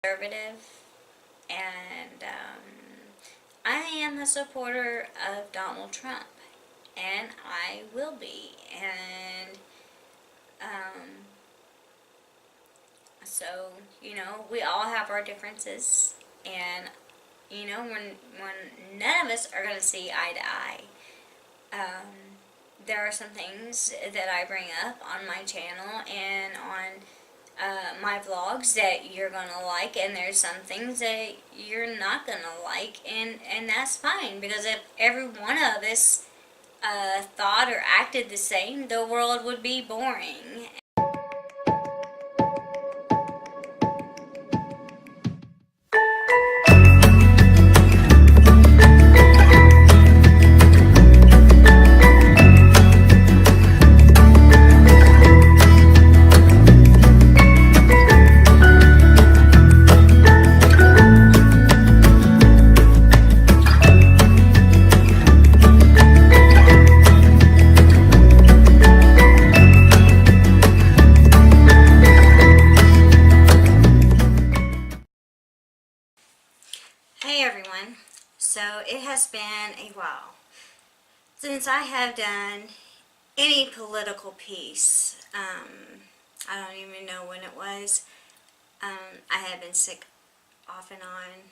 conservative, and I am a supporter of Donald Trump, and I will be, and so, we all have our differences, and, when none of us are going to see eye to eye, there are some things that I bring up on my channel and on my vlogs that you're gonna like, and there's some things that you're not gonna like, and that's fine, because if every one of us thought or acted the same, the world would be boring. Hey everyone, so it has been a while since I have done any political piece. I don't even know when it was. I have been sick off and on,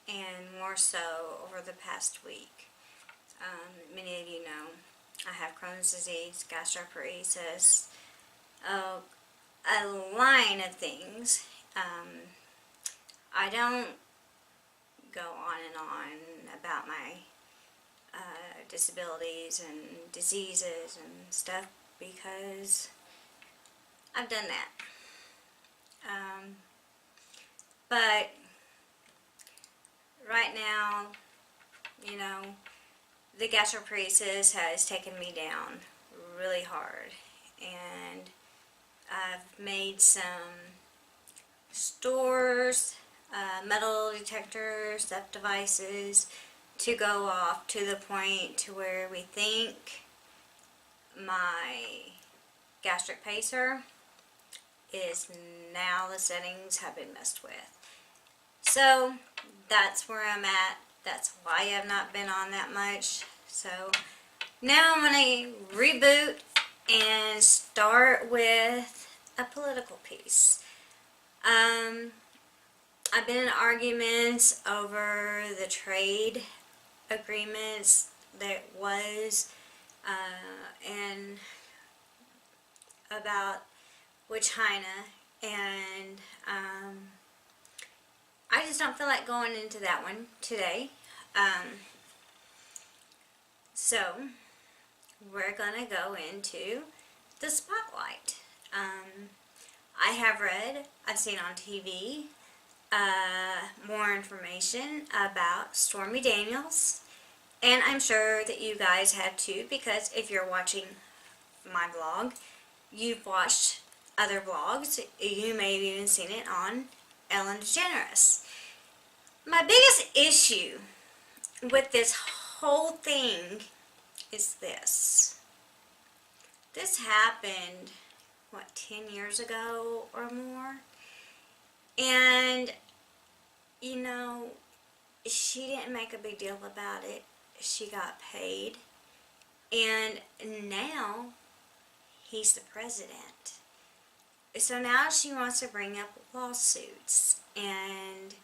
and more so over the past week. Many of you know I have Crohn's disease, gastroparesis, a line of things. I don't go on and on about my disabilities and diseases and stuff, because I've done that. But right now, the gastroparesis has taken me down really hard, and I've made some stores, metal detectors, step devices to go off to the point to where we think my gastric pacer is now the settings have been messed with. So that's where I'm at. That's why I've not been on that much. So now I'm going to reboot and start with a political piece. I've been in arguments over the trade agreements that was and about with China, and I just don't feel like going into that one today. So we're gonna go into the spotlight. I have read, I've seen on TV, more information about Stormy Daniels, and I'm sure that you guys have too, because if you're watching my vlog, you've watched other vlogs. You may have even seen it on Ellen DeGeneres. My biggest issue with this whole thing is this. This happened, what, 10 years ago or more? And, she didn't make a big deal about it. She got paid. And now, he's the president. So now she wants to bring up lawsuits and,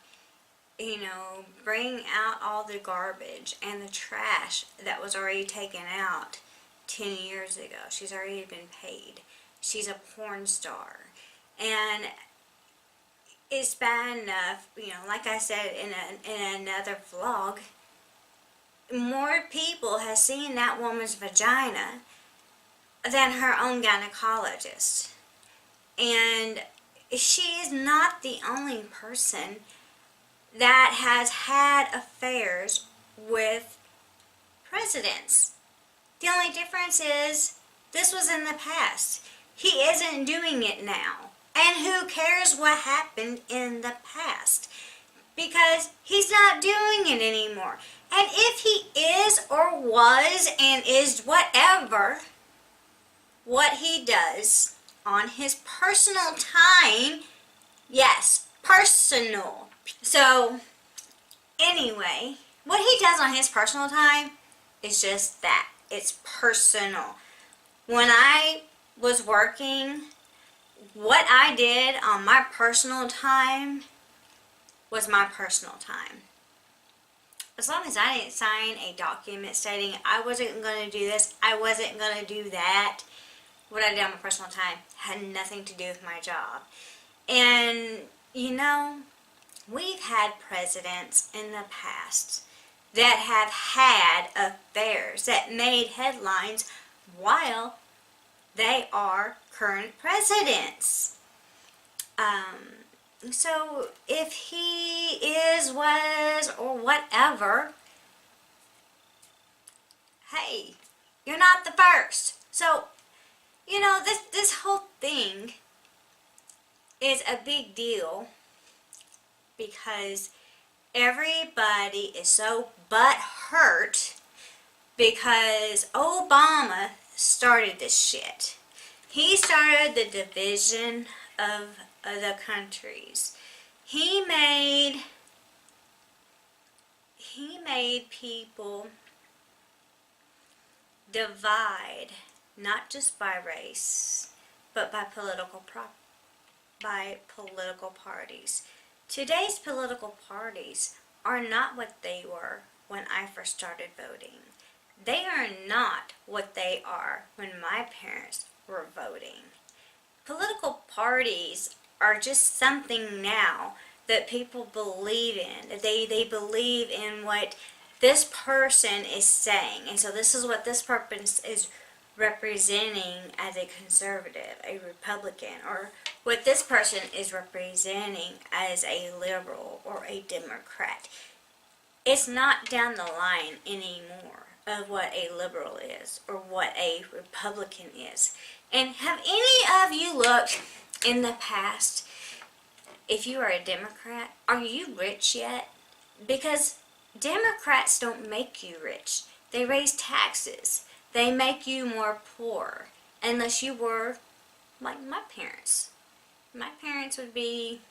bring out all the garbage and the trash that was already taken out 10 years ago. She's already been paid. She's a porn star. And it's bad enough, like I said in another vlog, more people have seen that woman's vagina than her own gynecologist. And she is not the only person that has had affairs with presidents. The only difference is this was in the past. He isn't doing it now. And who cares what happened in the past? Because he's not doing it anymore. And if he is or was and is whatever, what he does on his personal time, yes, personal. So, anyway, what he does on his personal time is just that. It's personal. When I was working, what I did on my personal time was my personal time. As long as I didn't sign a document stating I wasn't going to do this, I wasn't going to do that, what I did on my personal time had nothing to do with my job. And, you know, we've had presidents in the past that have had affairs that made headlines while they are current presidents. So if he is, was, or whatever, hey, you're not the first. So, you know, this whole thing is a big deal because everybody is so butthurt because Obama started this shit. He started the division of the countries. He made people divide, not just by race, but by political parties. Today's political parties are not what they were when I first started voting. They are not what they are when my parents were voting. Political parties are just something now that people believe in. They believe in what this person is saying. And so this is what this person is representing as a conservative, a Republican, or what this person is representing as a liberal or a Democrat. It's not down the line anymore of what a liberal is or what a Republican is. And have any of you looked in the past, if you are a Democrat, are you rich yet? Because Democrats don't make you rich. They raise taxes. They make you more poor. Unless you were like my parents. My parents would be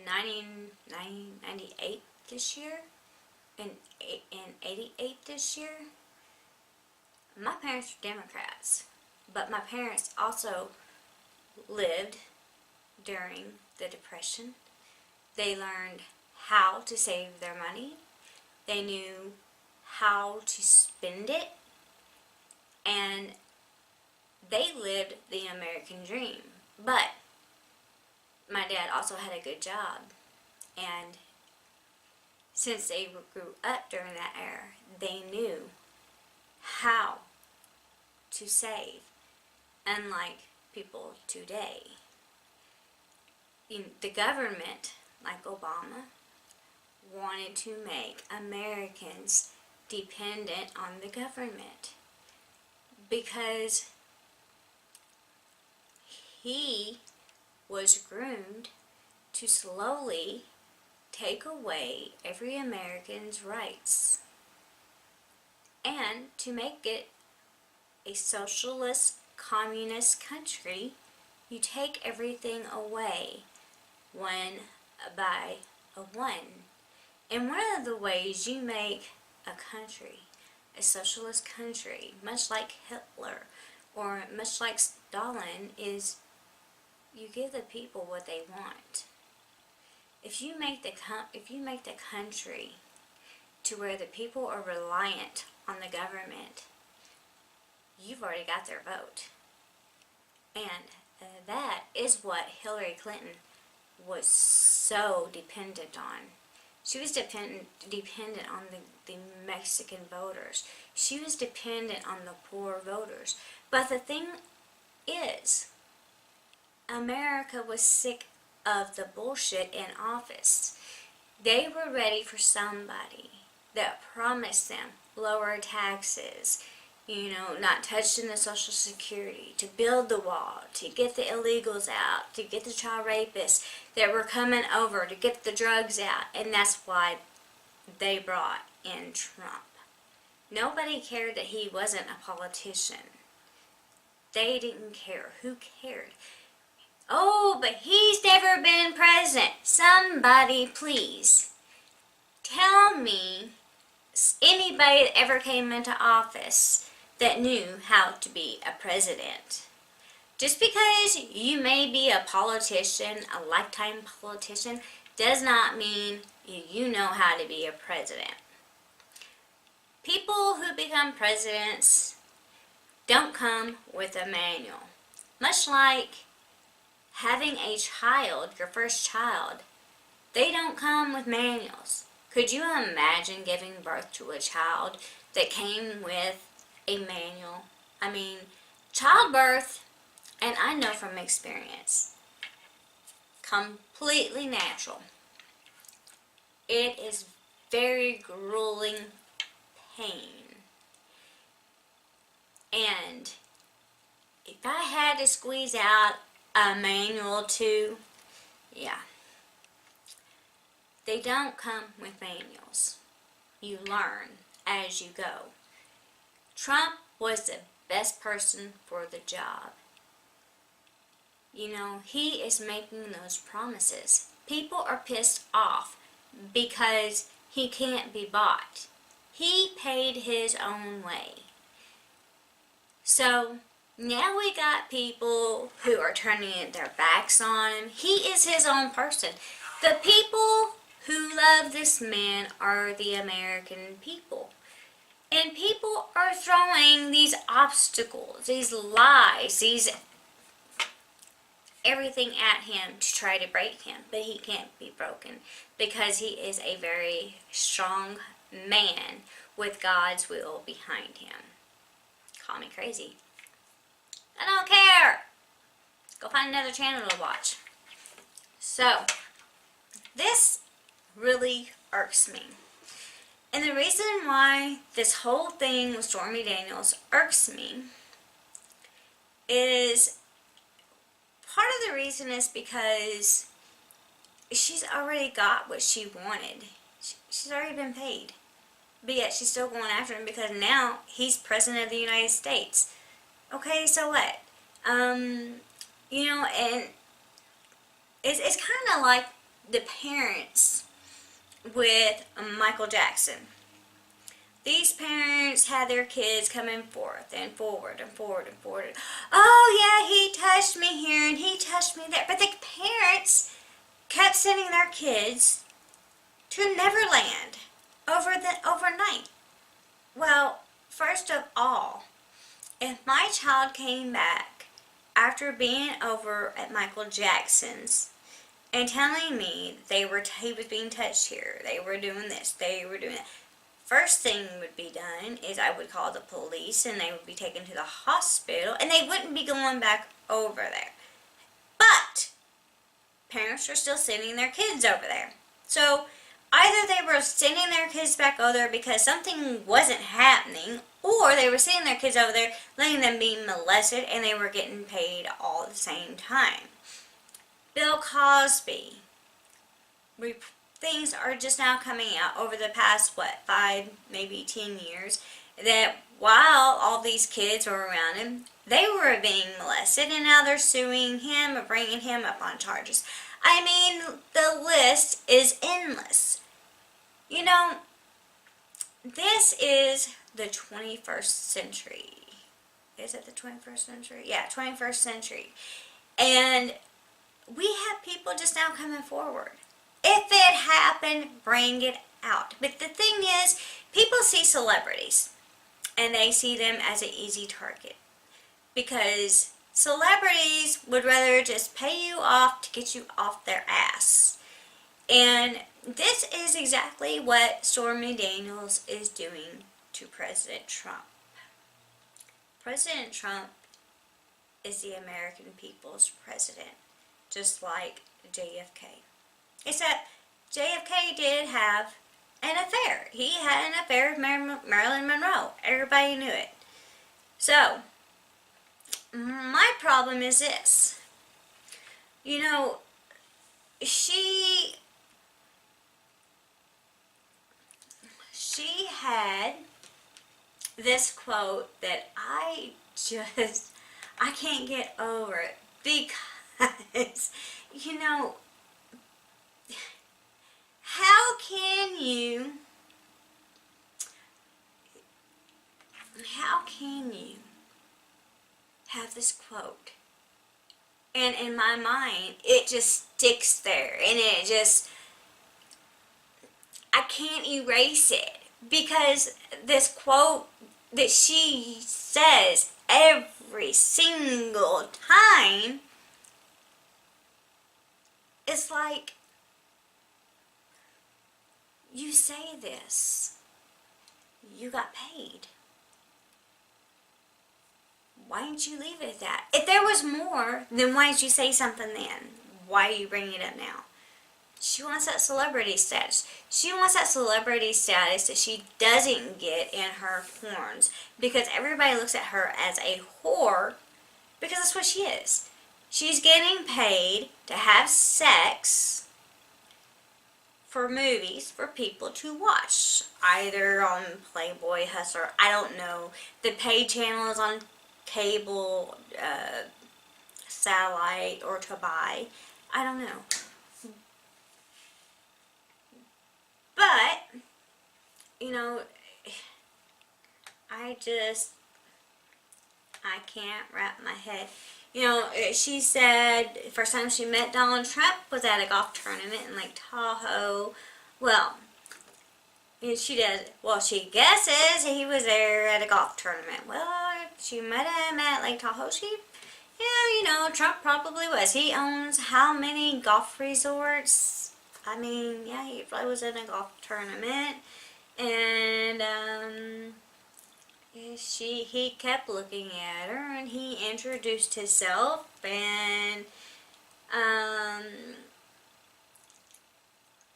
98 this year and 88 this year. My parents were Democrats, but my parents also lived during the Depression. They learned how to save their money. They knew how to spend it, and they lived the American dream. But my dad also had a good job, and since they grew up during that era, they knew how to save, unlike people today. The government, like Obama, wanted to make Americans dependent on the government because he was groomed to slowly take away every American's rights and to make it a socialist, communist country. You take everything away one by one. And one of the ways you make a country, a socialist country, much like Hitler or much like Stalin, is you give the people what they want. If you make the country to where the people are reliant on the government, you've already got their vote. And that is what Hillary Clinton was so dependent on. She was dependent on the Mexican voters. She was dependent on the poor voters. But the thing is, America was sick of the bullshit in office. They were ready for somebody that promised them lower taxes, not touching the Social Security, to build the wall, to get the illegals out, to get the child rapists that were coming over, to get the drugs out. And that's why they brought in Trump. Nobody cared that he wasn't a politician. They didn't care. Who cared? Oh, but he's never been president. Somebody please tell me anybody that ever came into office that knew how to be a president. Just because you may be a politician, a lifetime politician, does not mean you know how to be a president. People who become presidents don't come with a manual. Much like having a child, your first child, they don't come with manuals. Could you imagine giving birth to a child that came with a manual? I mean, childbirth, and I know from experience, completely natural. It is very grueling pain. And if I had to squeeze out a manual too, yeah. They don't come with manuals. You learn as you go. Trump was the best person for the job. You know, he is making those promises. People are pissed off because he can't be bought. He paid his own way. So now we got people who are turning their backs on him. He is his own person. The people who love this man are the American people. And people are throwing these obstacles, these lies, these everything at him to try to break him. But he can't be broken because he is a very strong man with God's will behind him. Call me crazy. I don't care. Go find another channel to watch. So, this really irks me. And the reason why this whole thing with Stormy Daniels irks me is, part of the reason is because she's already got what she wanted. She's already been paid. But yet she's still going after him because now he's president of the United States. Okay, so what? You know, and it's kind of like the parents with Michael Jackson. These parents had their kids coming forth and forward and forward and forward. Oh yeah, he touched me here and he touched me there. But the parents kept sending their kids to Neverland overnight. Well, first of all, if my child came back after being over at Michael Jackson's and telling me he was being touched here, they were doing this, they were doing that, first thing would be done is I would call the police and they would be taken to the hospital and they wouldn't be going back over there. But parents are still sending their kids over there. So either they were sending their kids back over there because something wasn't happening, or they were sending their kids over there, letting them be molested, and they were getting paid all at the same time. Bill Cosby. Things are just now coming out over the past, 5, maybe 10 years, that while all these kids were around him, they were being molested, and now they're suing him or bringing him up on charges. I mean, the list is endless. You know, this is the 21st century. Is it the 21st century? Yeah, 21st century. And we have people just now coming forward. If it happened, bring it out. But the thing is, people see celebrities and they see them as an easy target. Because celebrities would rather just pay you off to get you off their ass. And this is exactly what Stormy Daniels is doing to President Trump. President Trump is the American people's president, just like JFK. Except JFK did have an affair. He had an affair with Marilyn Monroe. Everybody knew it. So, my problem is this. You know, she had this quote that I can't get over it, because, you know, how can you have this quote? And in my mind, it just sticks there, and it just, I can't erase it, because this quote that she says every single time, it's like, you say this, you got paid. Why didn't you leave it at that? If there was more, then why didn't you say something then? Why are you bringing it up now? She wants that celebrity status. She wants that celebrity status that she doesn't get in her porns, because everybody looks at her as a whore, because that's what she is. She's getting paid to have sex for movies for people to watch, either on Playboy, Hustler, I don't know. The paid channel is on cable, satellite, or to buy. I don't know. But, you know, I can't wrap my head. You know, she said the first time she met Donald Trump was at a golf tournament in Lake Tahoe. Well, she guesses he was there at a golf tournament. Well, she met him at Lake Tahoe. Yeah, you know, Trump probably was. He owns how many golf resorts? I mean, yeah, he probably was in a golf tournament. And, he kept looking at her, and he introduced himself, and,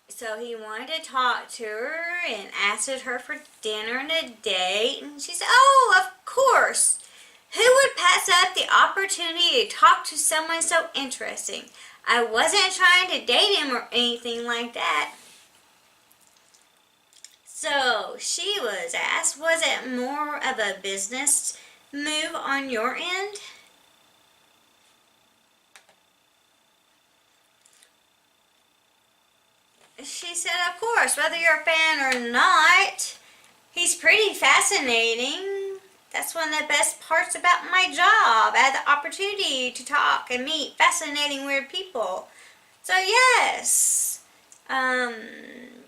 so he wanted to talk to her and asked her for dinner and a date, and she said, oh, of course. Who would pass up the opportunity to talk to someone so interesting? I wasn't trying to date him or anything like that. So she was asked, was it more of a business move on your end? She said, of course, whether you're a fan or not, he's pretty fascinating. That's one of the best parts about my job. I had the opportunity to talk and meet fascinating, weird people. So yes,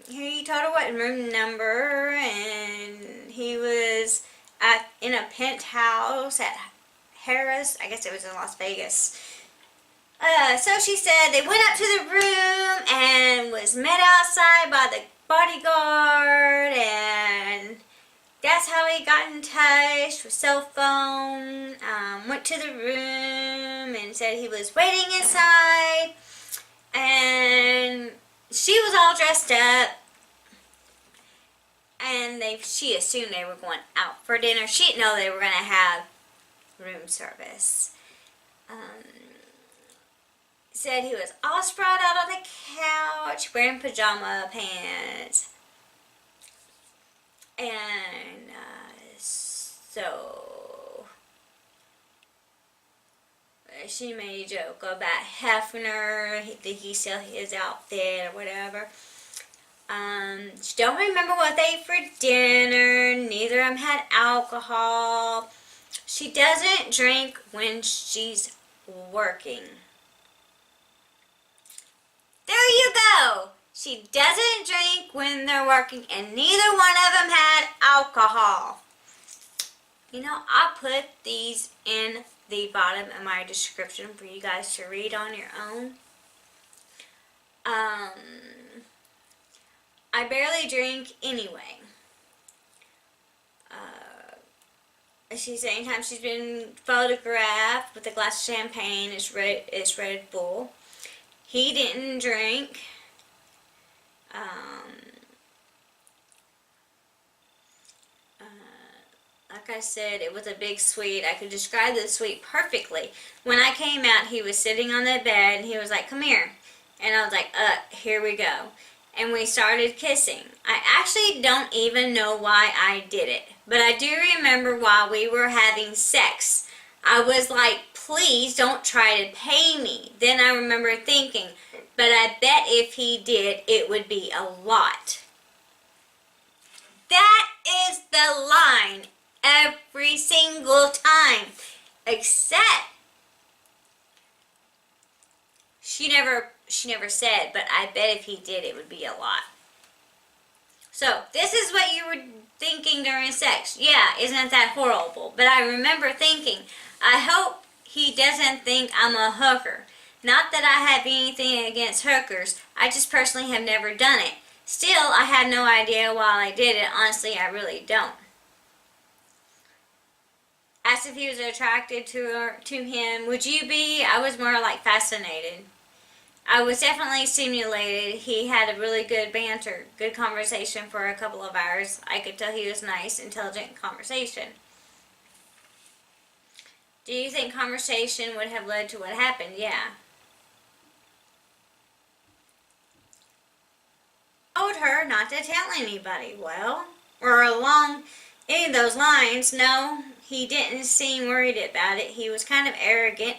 he told her what room number, and he was in a penthouse at Harris. I guess it was in Las Vegas. So she said they went up to the room and was met outside by the bodyguard, and that's how he got in touch with cell phone. Went to the room and said he was waiting inside, and she was all dressed up, and she assumed they were going out for dinner. She didn't know they were going to have room service. Said he was all sprawled out on the couch wearing pajama pants. And so she made a joke about Hefner, that he sell his outfit or whatever. She don't remember what they ate for dinner. Neither of them had alcohol. She doesn't drink when she's working. There you go. She doesn't drink when they're working, and neither one of them had alcohol. You know, I'll put these in the bottom of my description for you guys to read on your own. I barely drink anyway. She said anytime she's been photographed with a glass of champagne, it's Red Bull. He didn't drink. Like I said, it was a big suite. I could describe the suite perfectly. When I came out, he was sitting on the bed, and he was like, come here. And I was like, here we go. And we started kissing. I actually don't even know why I did it. But I do remember while we were having sex, I was like please don't try to pay me. Then I remember thinking, but I bet if he did, it would be a lot. That is the line every single time. Except she never said, but I bet if he did, it would be a lot. So, this is what you were thinking during sex. Yeah, isn't that horrible? But I remember thinking, I hope he doesn't think I'm a hooker. Not that I have anything against hookers. I just personally have never done it. Still, I have no idea why I did it. Honestly, I really don't. Asked if he was attracted to him. Would you be? I was more like fascinated. I was definitely stimulated. He had a really good banter, good conversation for a couple of hours. I could tell he was nice, intelligent conversation. Do you think conversation would have led to what happened? Yeah. Told her not to tell anybody. Well, or along any of those lines, no, he didn't seem worried about it. He was kind of arrogant.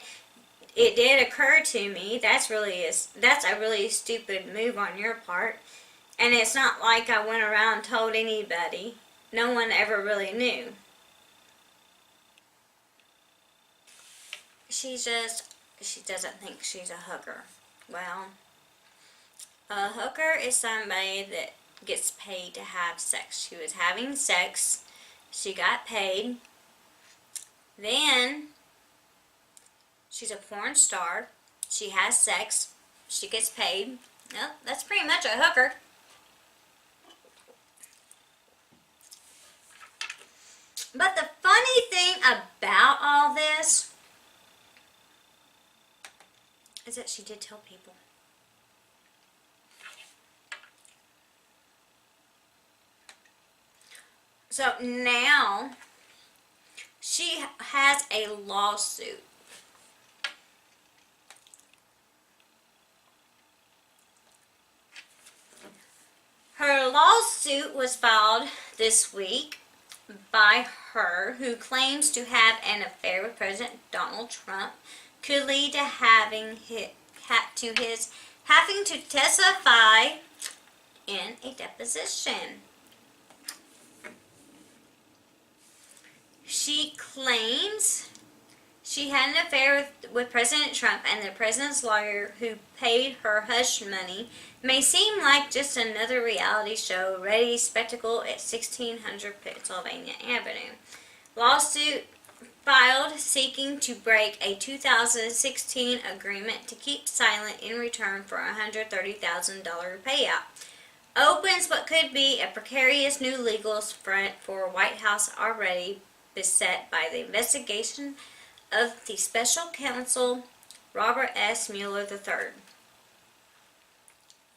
It did occur to me, that's a really stupid move on your part. And it's not like I went around and told anybody. No one ever really knew. She doesn't think she's a hooker. Well, a hooker is somebody that gets paid to have sex. She was having sex. She got paid. Then she's a porn star. She has sex. She gets paid. Well, that's pretty much a hooker. But the funny thing about all this is that she did tell people. So now she has a lawsuit. Her lawsuit was filed this week by her, who claims to have an affair with President Donald Trump, could lead to having to testify in a deposition. She claims she had an affair with President Trump, and the president's lawyer, who paid her hush money, may seem like just another reality show ready spectacle at 1600 Pennsylvania Avenue. Lawsuit filed seeking to break a 2016 agreement to keep silent in return for a $130,000 payout. Opens what could be a precarious new legal front for White House already beset by the investigation of the special counsel Robert S. Mueller III.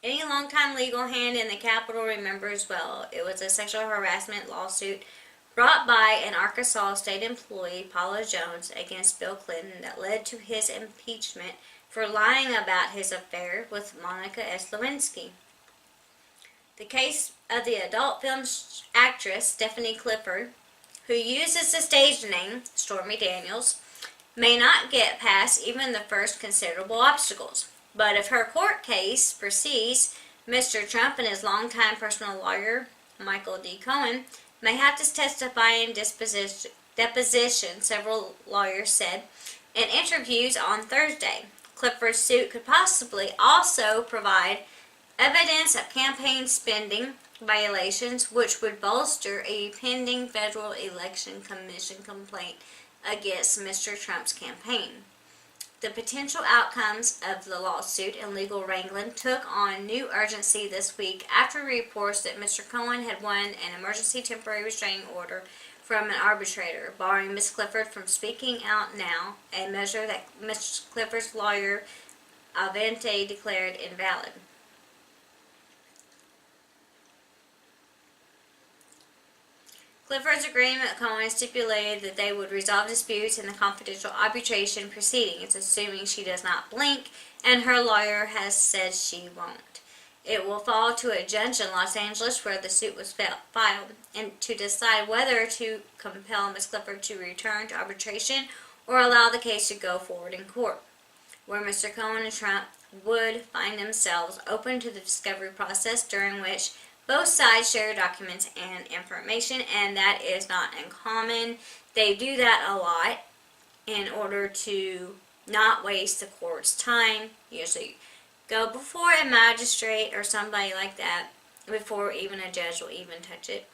Any longtime legal hand in the Capitol remembers well, it was a sexual harassment lawsuit brought by an Arkansas state employee, Paula Jones, against Bill Clinton that led to his impeachment for lying about his affair with Monica S. Lewinsky. The case of the adult film actress Stephanie Clifford, who uses the stage name Stormy Daniels, may not get past even the first considerable obstacles. But if her court case proceeds, Mr. Trump and his longtime personal lawyer, Michael D. Cohen, may have to testify in deposition, several lawyers said in interviews on Thursday. Clifford's suit could possibly also provide evidence of campaign spending violations, which would bolster a pending Federal Election Commission complaint against Mr. Trump's campaign. The potential outcomes of the lawsuit and legal wrangling took on new urgency this week after reports that Mr. Cohen had won an emergency temporary restraining order from an arbitrator, barring Ms. Clifford from speaking out now, a measure that Ms. Clifford's lawyer Avente declared invalid. Clifford's agreement with Cohen stipulated that they would resolve disputes in the confidential arbitration proceedings, assuming she does not blink, and her lawyer has said she won't. It will fall to a judge in Los Angeles, where the suit was filed, and to decide whether to compel Ms. Clifford to return to arbitration or allow the case to go forward in court, where Mr. Cohen and Trump would find themselves open to the discovery process, during which both sides share documents and information, and that is not uncommon. They do that a lot in order to not waste the court's time. Usually go before a magistrate or somebody like that before even a judge will even touch it.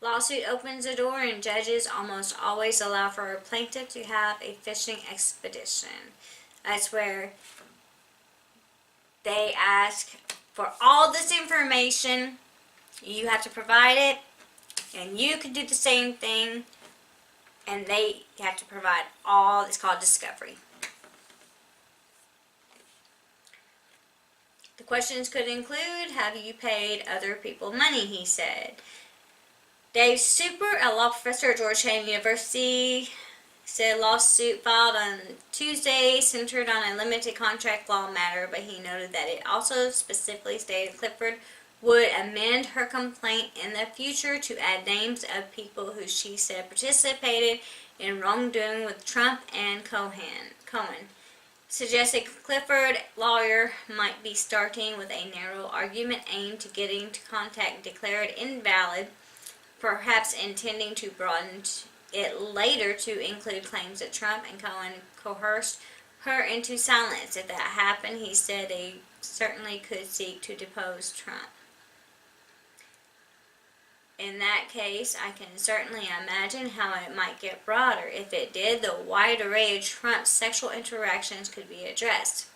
Lawsuit opens the door, and judges almost always allow for a plaintiff to have a fishing expedition. That's where they ask for all this information. You have to provide it, and you can do the same thing, and they have to provide all. It's called discovery. The questions could include, have you paid other people money, he said. Dave Super, a law professor at Georgetown University, said lawsuit filed on Tuesday centered on a limited contract law matter, but he noted that it also specifically stated Clifford would amend her complaint in the future to add names of people who she said participated in wrongdoing with Trump and Cohen. Suggested Clifford lawyer might be starting with a narrow argument aimed to getting to contact declared invalid, perhaps intending to broaden it later to include claims that Trump and Cohen coerced her into silence. If that happened, he said they certainly could seek to depose Trump. In that case, I can certainly imagine how it might get broader. If it did, the wide array of Trump's sexual interactions could be addressed,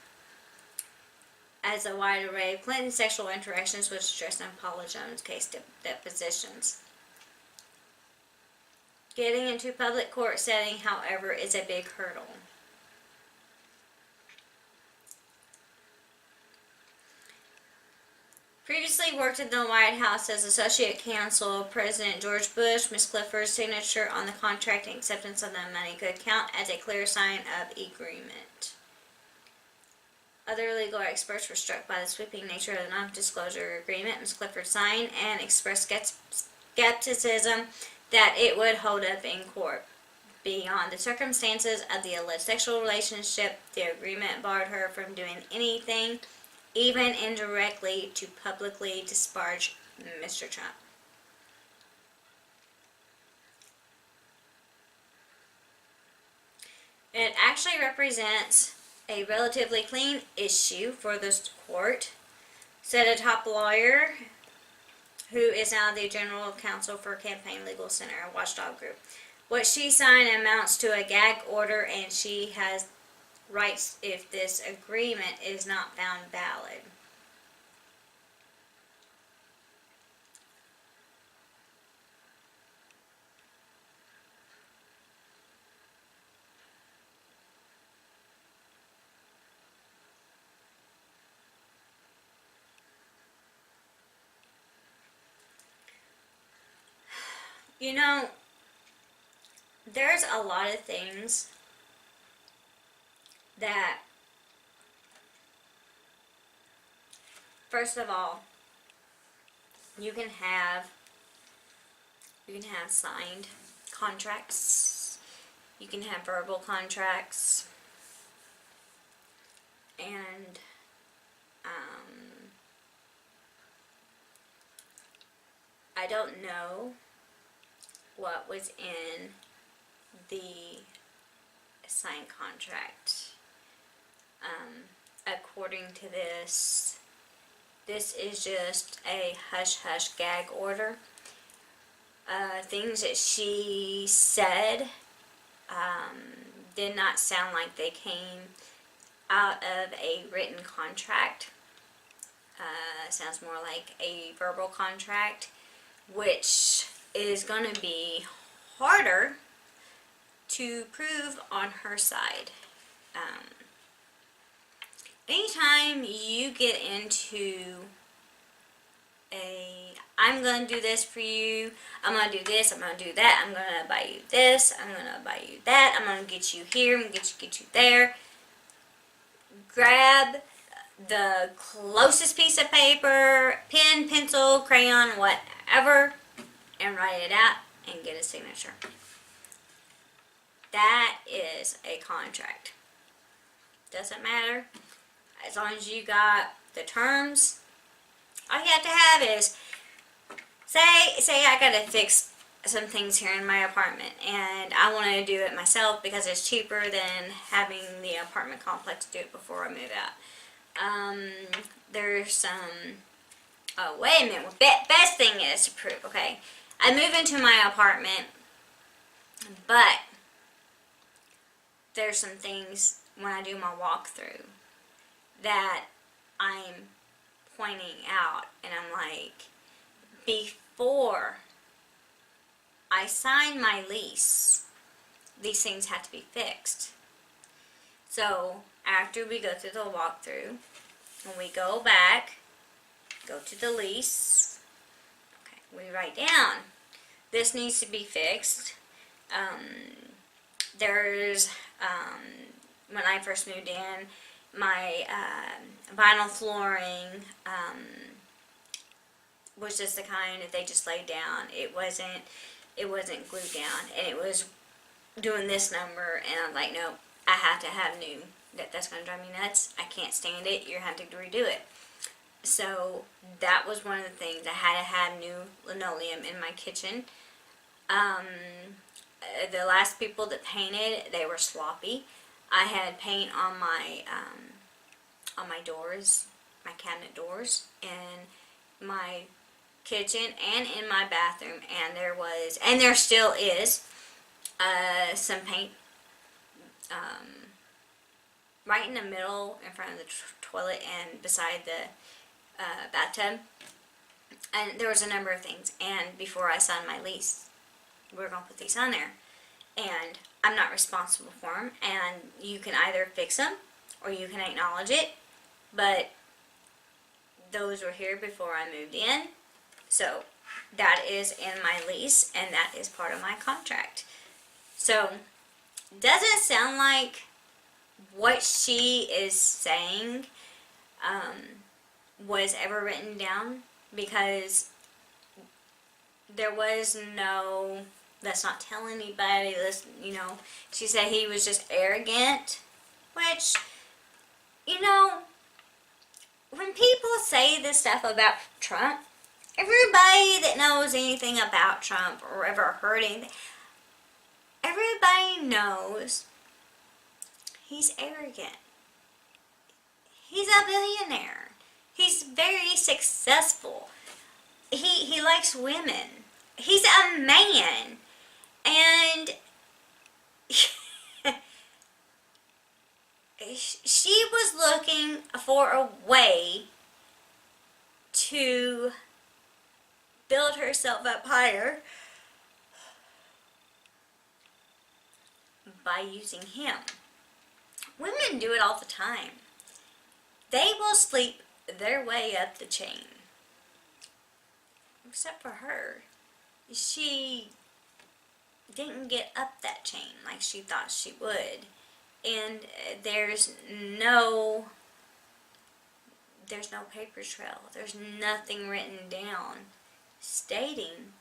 as the wide array of Clinton's sexual interactions was addressed in Paula Jones' case depositions. Getting into public court setting, however, is a big hurdle. Previously worked in the White House as associate counsel of President George Bush, Ms. Clifford's signature on the contract and acceptance of the money could count as a clear sign of agreement. Other legal experts were struck by the sweeping nature of the non-disclosure agreement Ms. Clifford signed and expressed skepticism that it would hold up in court. Beyond the circumstances of the alleged sexual relationship, the agreement barred her from doing anything, even indirectly, to publicly disparage Mr. Trump. It actually represents a relatively clean issue for this court, said a top lawyer who is now the general counsel for Campaign Legal Center, a watchdog group. What she signed amounts to a gag order, and she has rights if this agreement is not found valid. You know, there's a lot of things that, first of all, you can have signed contracts, you can have verbal contracts, and I don't know what was in the signed contract. According to this is just a hush-hush gag order. Things that she said did not sound like they came out of a written contract. Sounds more like a verbal contract, which is going to be harder to prove on her side. Anytime you get into I'm going to do this for you, I'm going to do this, I'm going to do that, I'm going to buy you this, I'm going to buy you that, I'm going to get you here, I'm going to get you there. Grab the closest piece of paper, pen, pencil, crayon, whatever, and write it out and get a signature. that is a contract. Doesn't matter. As long as you got the terms, all you have to have is, say I gotta fix some things here in my apartment and I want to do it myself because it's cheaper than having the apartment complex do it before I move out. There's some, oh wait a minute, best thing is to prove, okay, I move into my apartment, but there's some things when I do my walkthrough that I'm pointing out, and I'm like, before I sign my lease, these things have to be fixed. So after we go through the walkthrough, when we go back, go to the lease, okay, we write down, this needs to be fixed. When I first moved in, my vinyl flooring was just the kind that they just laid down. It wasn't glued down, and it was doing this number, and I'm like, nope, I have to have new. That's going to drive me nuts. I can't stand it. You're going to have to redo it. So that was one of the things. I had to have new linoleum in my kitchen. The last people that painted, they were sloppy. I had paint on my doors, my cabinet doors, in my kitchen and in my bathroom, and there still is some paint right in the middle in front of the toilet and beside the bathtub. And there was a number of things, and before I signed my lease, we're going to put these on there, and I'm not responsible for them, and you can either fix them or you can acknowledge it, but those were here before I moved in, so that is in my lease, and that is part of my contract. So doesn't sound like what she is saying was ever written down, because there was no, let's not tell anybody, let's, she said he was just arrogant, which, when people say this stuff about Trump, everybody that knows anything about Trump or ever heard anything, everybody knows he's arrogant. He's a billionaire. He's very successful. He likes women. He's a man. And she was looking for a way to build herself up higher by using him. Women do it all the time. They will sleep their way up the chain. Except for her. She didn't get up that chain like she thought she would. And there's no paper trail. There's nothing written down stating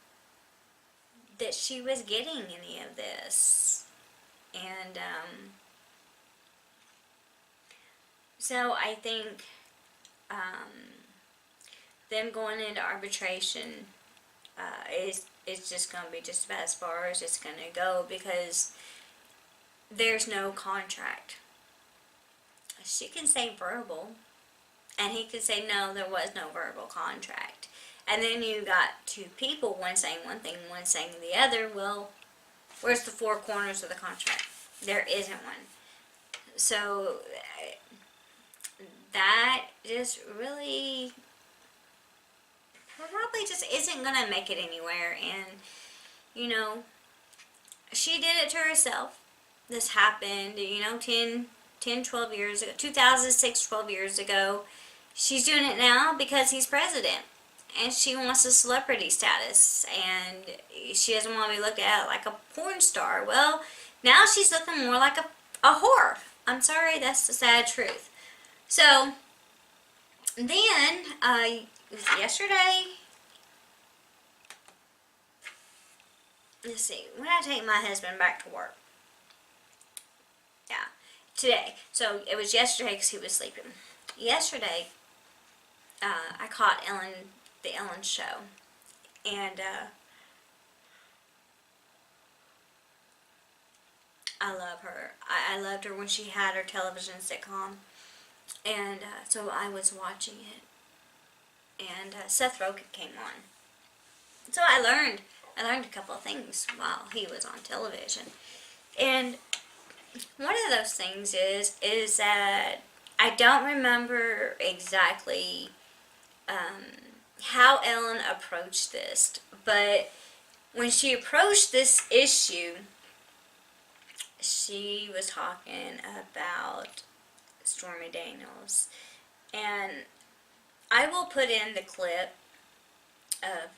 that she was getting any of this. And so I think them going into arbitration is just going to be just about as far as it's going to go, because there's no contract. She can say verbal, and he could say no, there was no verbal contract. And then you got two people, one saying one thing, one saying the other. Well, where's the four corners of the contract? There isn't one. So that just really probably just isn't going to make it anywhere. And, she did it to herself. This happened, 12 years ago, 2006, 12 years ago. She's doing it now because he's president. And she wants a celebrity status. And she doesn't want to be looked at like a porn star. Well, now she's looking more like a whore. I'm sorry, that's the sad truth. So, then, it was yesterday. Let's see, when I take my husband back to work, today. So it was yesterday because he was sleeping. Yesterday, I caught the Ellen show, and I love her. I loved her when she had her television sitcom, and so I was watching it, and Seth Rogen came on. So I learned a couple of things while he was on television, and one of those things is that I don't remember exactly how Ellen approached this, but when she approached this issue, she was talking about Stormy Daniels, and I will put in the clip of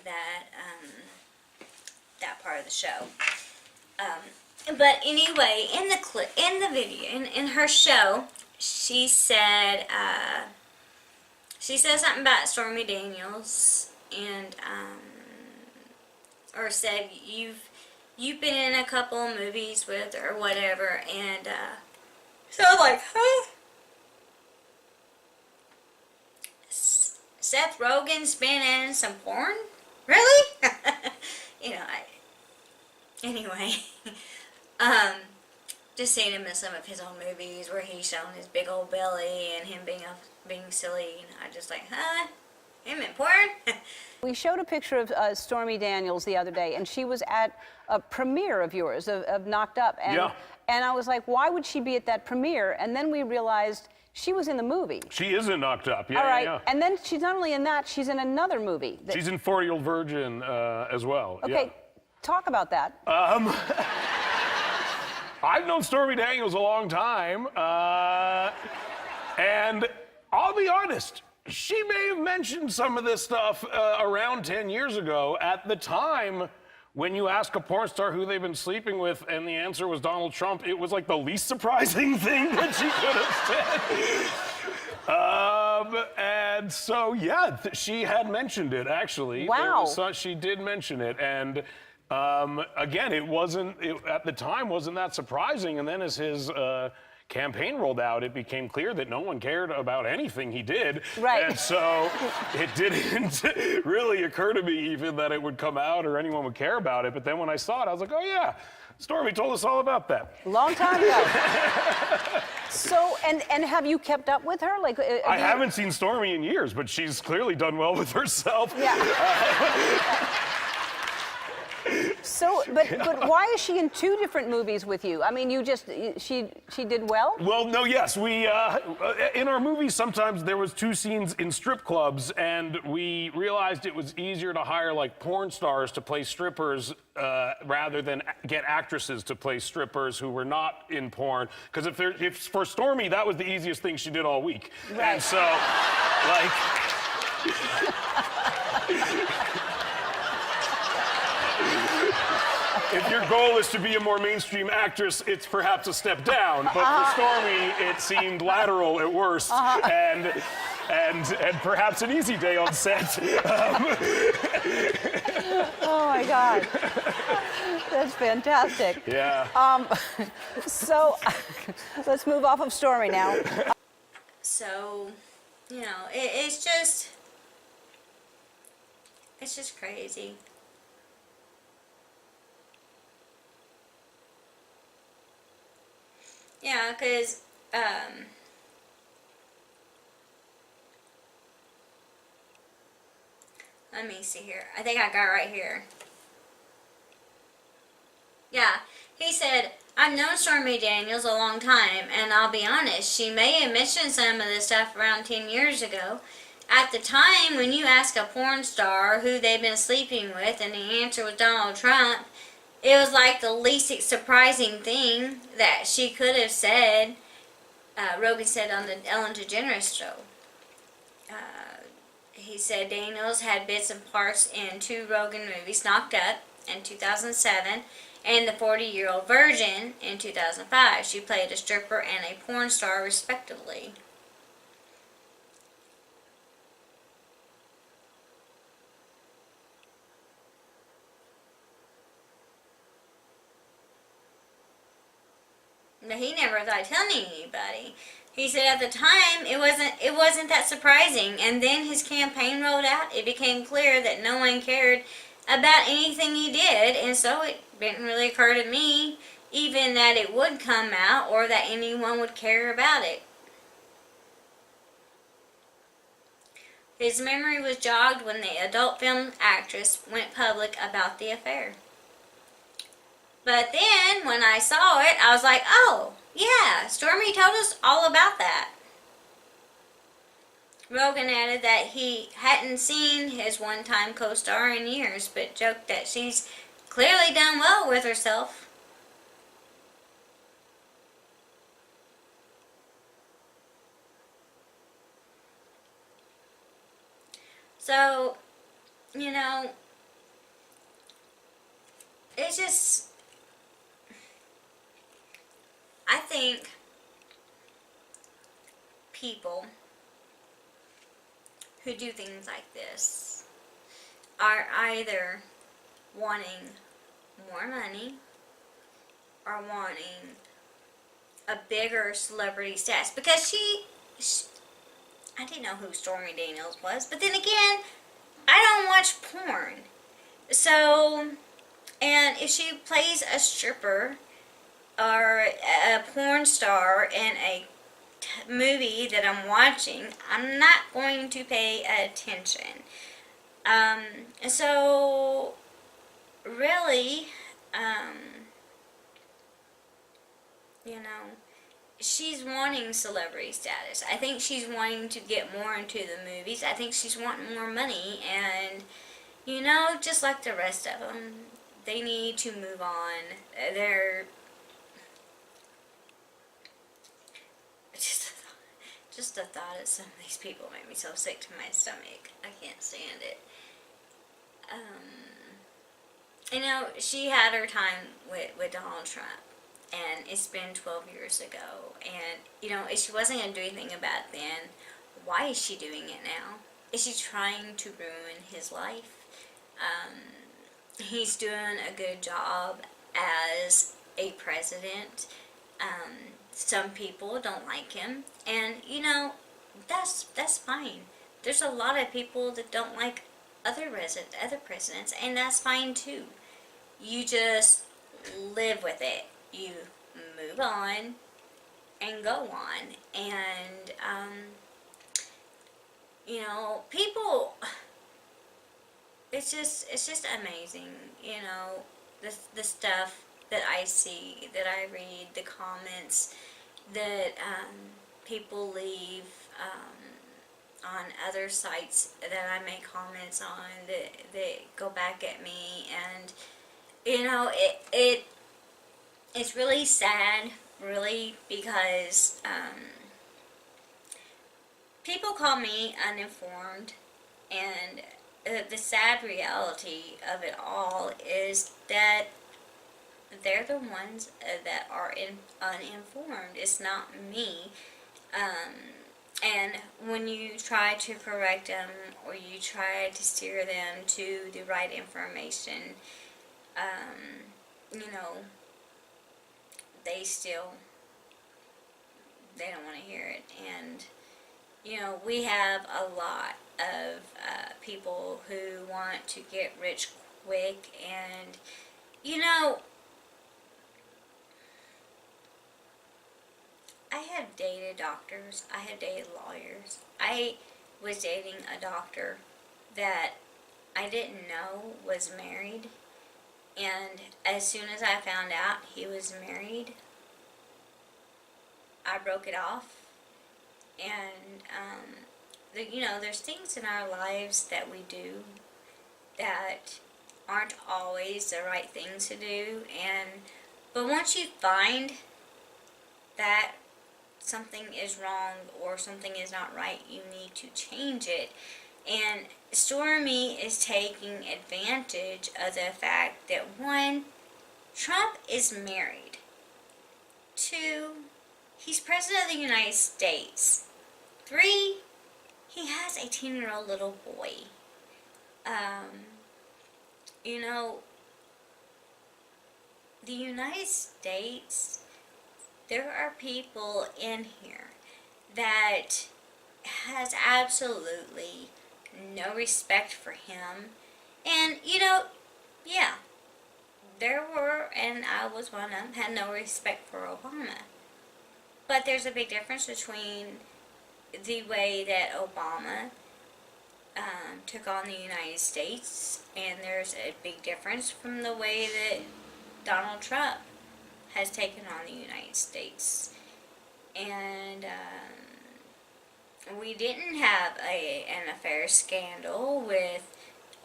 that part of the show. But anyway, in the clip, in the video, in her show, she said something about Stormy Daniels, and or said you've been in a couple movies with her or whatever, and so I'm like, huh? Seth Rogen's been in some porn? Really? Anyway, just seeing him in some of his own movies where he's shown his big old belly and him being silly, I just like, huh? Him in porn? We showed a picture of Stormy Daniels the other day, and she was at a premiere of yours, of Knocked Up. And, yeah. And I was like, why would she be at that premiere? And then we realized she was in the movie. She is in Knocked Up, yeah. All right, yeah. And then she's not only in that, she's in another movie. She's in 40-Year-Old Virgin as well. Okay, yeah. Talk about that. I've known Stormy Daniels a long time, and I'll be honest, she may have mentioned some of this stuff around 10 years ago. At the time, when you ask a porn star who they've been sleeping with and the answer was Donald Trump, it was like the least surprising thing that she could have said. And so, yeah, she had mentioned it, actually. Wow. So she did mention it, and again, at the time wasn't that surprising, and then as his campaign rolled out, it became clear that no one cared about anything he did. Right. And so it didn't really occur to me even that it would come out or anyone would care about it. But then when I saw it, I was like, oh yeah, Stormy told us all about that. Long time ago. So, and have you kept up with her? Like, I haven't seen Stormy in years, but she's clearly done well with herself. Yeah. So, but why is she in two different movies with you? I mean, she did well? Well, no, yes. We, in our movies, sometimes there was 2 scenes in strip clubs, and we realized it was easier to hire, like, porn stars to play strippers rather than get actresses to play strippers who were not in porn. Because if for Stormy, that was the easiest thing she did all week. Right. And so, like... If your goal is to be a more mainstream actress, it's perhaps a step down. But for Stormy, it seemed lateral at worst, and perhaps an easy day on set. Oh my God, that's fantastic. Yeah. So let's move off of Stormy now. So, it's just crazy. Yeah, because, let me see here. I think I got it right here. Yeah, he said, I've known Stormy Daniels a long time, and I'll be honest, she may have mentioned some of this stuff around 10 years ago. At the time, when you ask a porn star who they've been sleeping with, and the answer was Donald Trump, it was like the least surprising thing that she could have said. Rogan said on the Ellen DeGeneres show. He said Daniels had bits and parts in 2 Rogan movies, Knocked Up in 2007 and The 40-Year-Old Virgin in 2005. She played a stripper and a porn star respectively. but he never thought of telling anybody. He said at the time it wasn't that surprising, and then his campaign rolled out. It became clear that no one cared about anything he did, and so it didn't really occur to me even that it would come out or that anyone would care about it. His memory was jogged when the adult film actress went public about the affair. But then, when I saw it, I was like, oh, yeah, Stormy told us all about that. Rogan added that he hadn't seen his one-time co-star in years, but joked that she's clearly done well with herself. So, you know, it's just, I think people who do things like this are either wanting more money or wanting a bigger celebrity status. Because she I didn't know who Stormy Daniels was, but then again, I don't watch porn. So, and if she plays a stripper or a porn star in a movie that I'm watching, I'm not going to pay attention. So, really, you know, she's wanting celebrity status. I think she's wanting to get more into the movies. I think she's wanting more money, and, you know, just like the rest of them, they need to move on. They're just the thought of some of these people make me so sick to my stomach. I can't stand it. You know, she had her time with Donald Trump, and it's been 12 years ago, and, you know, if she wasn't going to do anything about it then, why is she doing it now? Is she trying to ruin his life? He's doing a good job as a president. Some people don't like him, and, you know, that's fine. There's a lot of people that don't like other presidents, and that's fine too. You just live with it. You move on and go on, and you know, people. It's just amazing, you know, the stuff that I see, that I read, the comments that people leave on other sites that I make comments on, that go back at me, and, you know, it's really sad, really, because people call me uninformed, and the sad reality of it all is that they're the ones that are uninformed. It's not me. And when you try to correct them, or you try to steer them to the right information, you know, they don't want to hear it. And, you know, we have a lot of people who want to get rich quick, and, you know, I have dated doctors, I have dated lawyers. I was dating a doctor that I didn't know was married, and as soon as I found out he was married, I broke it off. And you know, there's things in our lives that we do that aren't always the right things to do, but once you find that something is wrong or something is not right, you need to change it. And Stormy is taking advantage of the fact that, one, Trump is married. Two, he's president of the United States. Three, he has a 10-year-old little boy. You know, the United States there are people in here that has absolutely no respect for him. And, yeah, there were, and I was one of them, had no respect for Obama. But there's a big difference between the way that Obama took on the United States, and there's a big difference from the way that Donald Trump has taken on the United States. And we didn't have an affair scandal with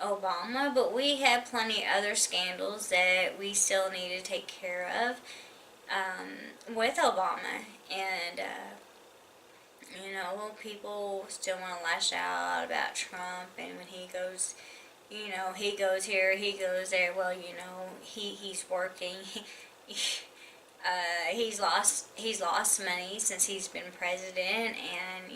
Obama, but we had plenty of other scandals that we still need to take care of with Obama. And people still want to lash out about Trump, and when he goes, he goes here, he goes there. Well, he's working. He's lost money since he's been president, and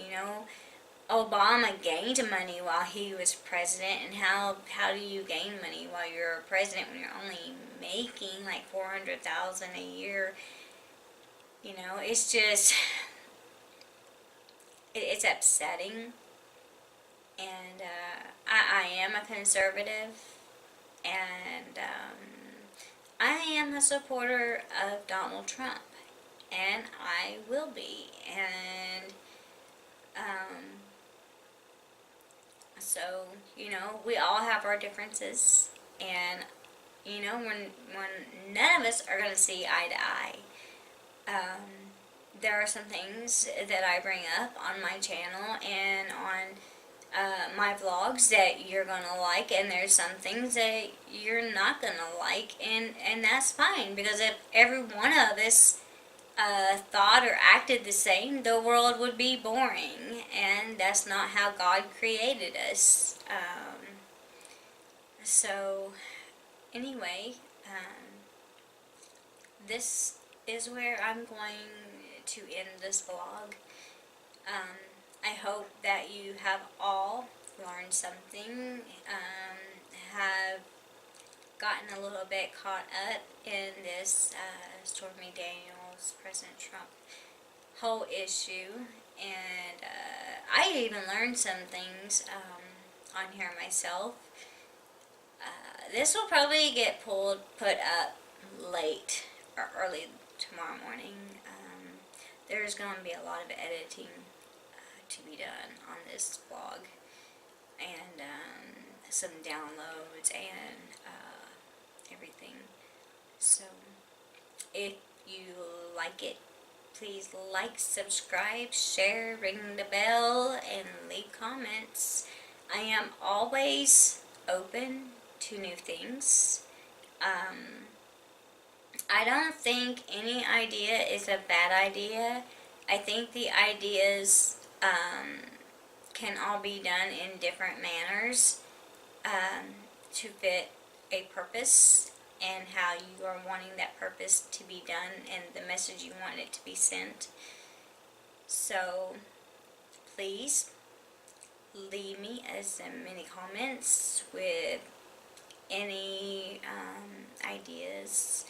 Obama gained money while he was president. And how do you gain money while you're a president when you're only making like $400,000 a year? It's just it's upsetting. And I am a conservative, and I am a supporter of Donald Trump, and I will be. And so we all have our differences, and when none of us are going to see eye to eye, there are some things that I bring up on my channel and on my vlogs that you're gonna like, and there's some things that you're not gonna like, and that's fine, because if every one of us thought or acted the same, the world would be boring, and that's not how God created us. So anyway, this is where I'm going to end this vlog. I hope that you have all learned something, have gotten a little bit caught up in this Stormy Daniels, President Trump whole issue, and I even learned some things on here myself. This will probably get put up late or early tomorrow morning. There's going to be a lot of editing to be done on this vlog, and some downloads and everything. So if you like it, please like, subscribe, share, ring the bell, and leave comments. I am always open to new things. I don't think any idea is a bad idea. I think the ideas can all be done in different manners to fit a purpose and how you are wanting that purpose to be done and the message you want it to be sent. So please leave me as many comments with any ideas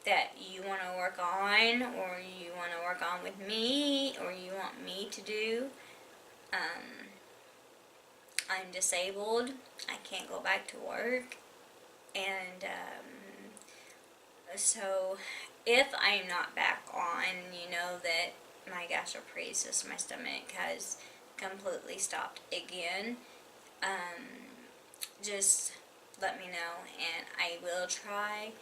that you want to work on, or you want to work on with me, or you want me to do. I'm disabled. I can't go back to work, and so if I'm not back on, you know that my gastroparesis, my stomach, has completely stopped again. Just let me know, and I will try.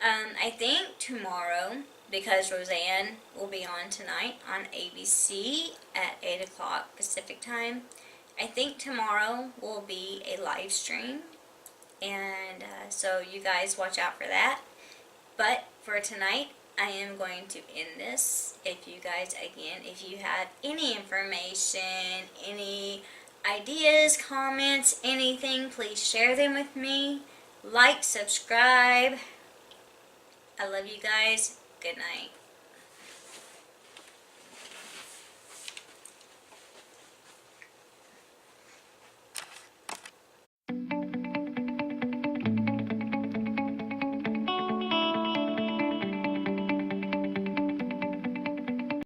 I think tomorrow, because Roseanne will be on tonight on ABC at 8 o'clock Pacific time, I think tomorrow will be a live stream, and so you guys watch out for that. But for tonight, I am going to end this. If you guys, again, if you have any information, any ideas, comments, anything, please share them with me. Like, subscribe. I love you guys. Good night.